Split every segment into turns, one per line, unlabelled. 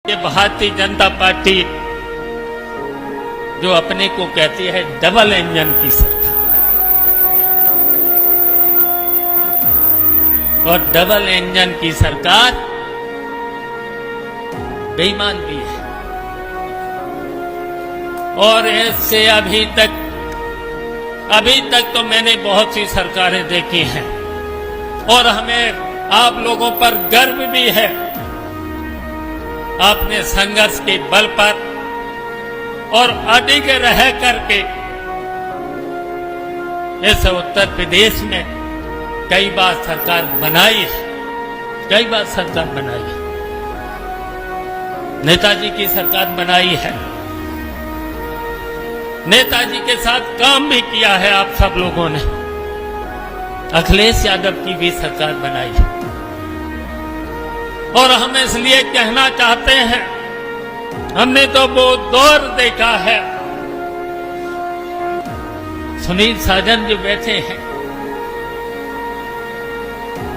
ये भारतीय जनता पार्टी जो अपने को कहती है डबल इंजन की सरकार, और डबल इंजन की सरकार बेईमान भी है। और इससे अभी तक तो मैंने बहुत सी सरकारें देखी हैं और हमें आप लोगों पर गर्व भी है। आपने संघर्ष के बल पर और अडिग रह करके इस उत्तर प्रदेश में कई बार सरकार बनाई है, कई बार सरकार बनाई है। नेताजी की सरकार बनाई है, नेताजी के साथ काम भी किया है आप सब लोगों ने। अखिलेश यादव की भी सरकार बनाई है और हम इसलिए कहना चाहते हैं, हमने तो वो दौर देखा है। सुनील साजन जो बैठे हैं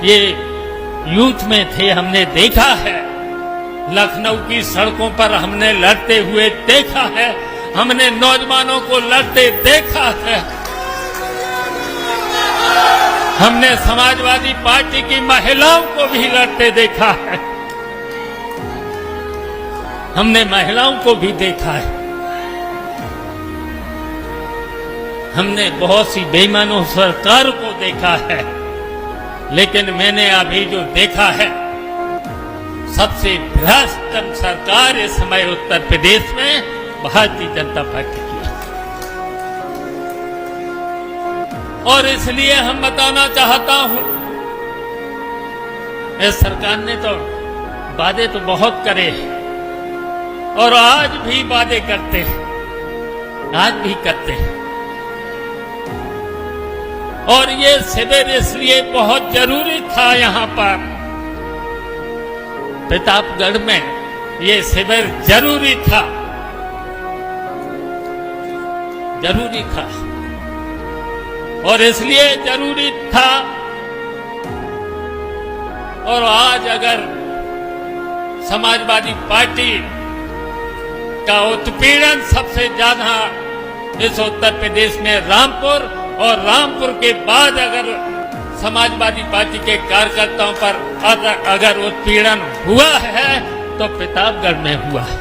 ये यूथ में थे, हमने देखा है। लखनऊ की सड़कों पर हमने लड़ते हुए देखा है, हमने नौजवानों को लड़ते देखा है। हमने समाजवादी पार्टी की महिलाओं को भी लड़ते देखा है, हमने महिलाओं को भी देखा है। हमने बहुत सी बेईमानों सरकार को देखा है, लेकिन मैंने अभी जो देखा है सबसे भ्रष्ट सरकार इस समय उत्तर प्रदेश में भारतीय जनता पार्टी की है। और इसलिए हम बताना चाहता हूं, इस सरकार ने तो वादे तो बहुत करे हैं और आज भी वादे करते हैं, आज भी करते हैं। और ये शिविर इसलिए बहुत जरूरी था। यहां पर प्रतापगढ़ में ये शिविर जरूरी था, जरूरी था। और इसलिए जरूरी था, और आज अगर समाजवादी पार्टी का उत्पीड़न सबसे ज्यादा इस उत्तर प्रदेश में रामपुर, और रामपुर के बाद अगर समाजवादी पार्टी के कार्यकर्ताओं पर अगर उत्पीड़न हुआ है तो प्रतापगढ़ में हुआ है।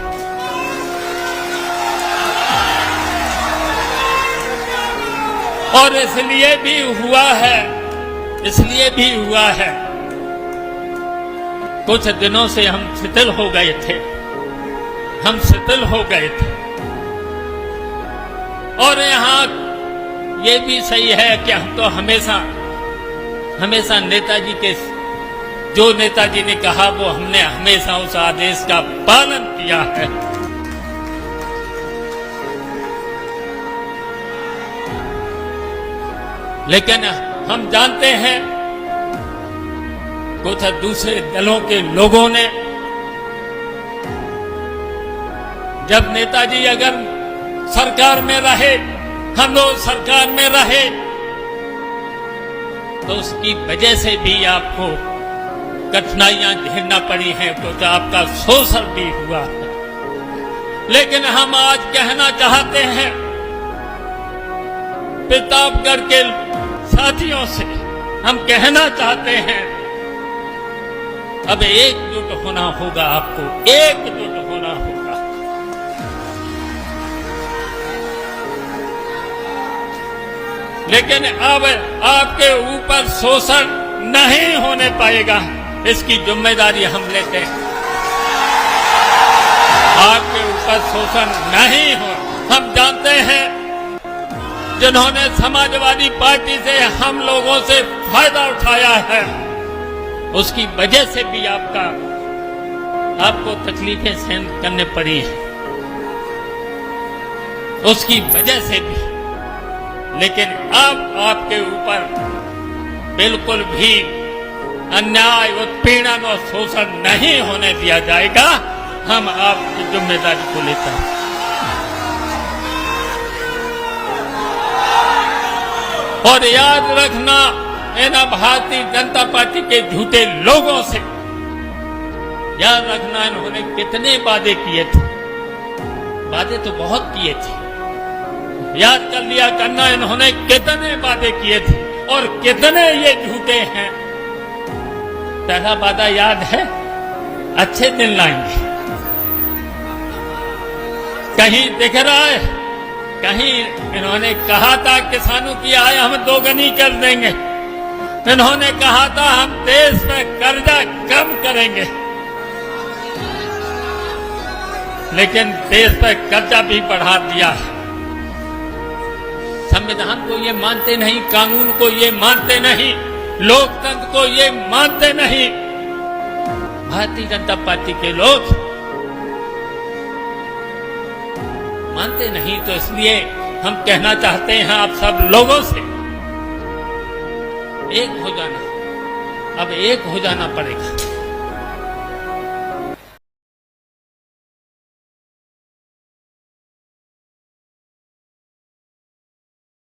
और इसलिए भी हुआ है, इसलिए भी हुआ है, कुछ दिनों से हम शिथिल हो गए थे, हम शिथिल हो गए थे। और यहां ये भी सही है कि हम तो हमेशा नेताजी के, जो नेताजी ने कहा वो हमने हमेशा उस आदेश का पालन किया है। लेकिन हम जानते हैं कुछ दूसरे दलों के लोगों ने, जब नेताजी अगर सरकार में रहे, हम लोग सरकार में रहे, तो उसकी वजह से भी आपको कठिनाइयां झेलना पड़ी हैं, कुछ आपका शोषण भी हुआ है। लेकिन हम आज कहना चाहते हैं प्रतापगढ़ के साथियों से, हम कहना चाहते हैं अब एकजुट होना होगा, आपको एकजुट होना होगा। लेकिन अब आपके ऊपर शोषण नहीं होने पाएगा, इसकी जिम्मेदारी हम लेते हैं। आपके ऊपर शोषण नहीं हो। हम जानते हैं जिन्होंने समाजवादी पार्टी से हम लोगों से फायदा उठाया है, उसकी वजह से भी आपको तकलीफें सहन करने पड़ी है, उसकी वजह से भी। लेकिन अब आपके ऊपर बिल्कुल भी अन्याय, उत्पीड़न और शोषण नहीं होने दिया जाएगा। हम आपकी जिम्मेदारी को लेते हैं। और याद रखना, इन भारतीय जनता पार्टी के झूठे लोगों से याद रखना, इन्होंने कितने वादे किए थे, वादे तो बहुत किए थे। याद कर लिया करना, इन्होंने कितने वादे किए थे और कितने ये झूठे हैं। पहला वादा याद है, अच्छे दिन लाएंगे। कहीं दिख रहा है, कहीं इन्होंने कहा था किसानों की आय हम दोगुनी कर देंगे। इन्होंने कहा था हम देश में कर्जा कम करेंगे, लेकिन देश पर कर्जा भी बढ़ा दिया है। संविधान को ये मानते नहीं, कानून को ये मानते नहीं, लोकतंत्र को ये मानते नहीं। भारतीय जनता पार्टी के लोग मानते नहीं, तो इसलिए हम कहना चाहते हैं आप सब लोगों से, एक हो जाना, अब एक हो जाना पड़ेगा।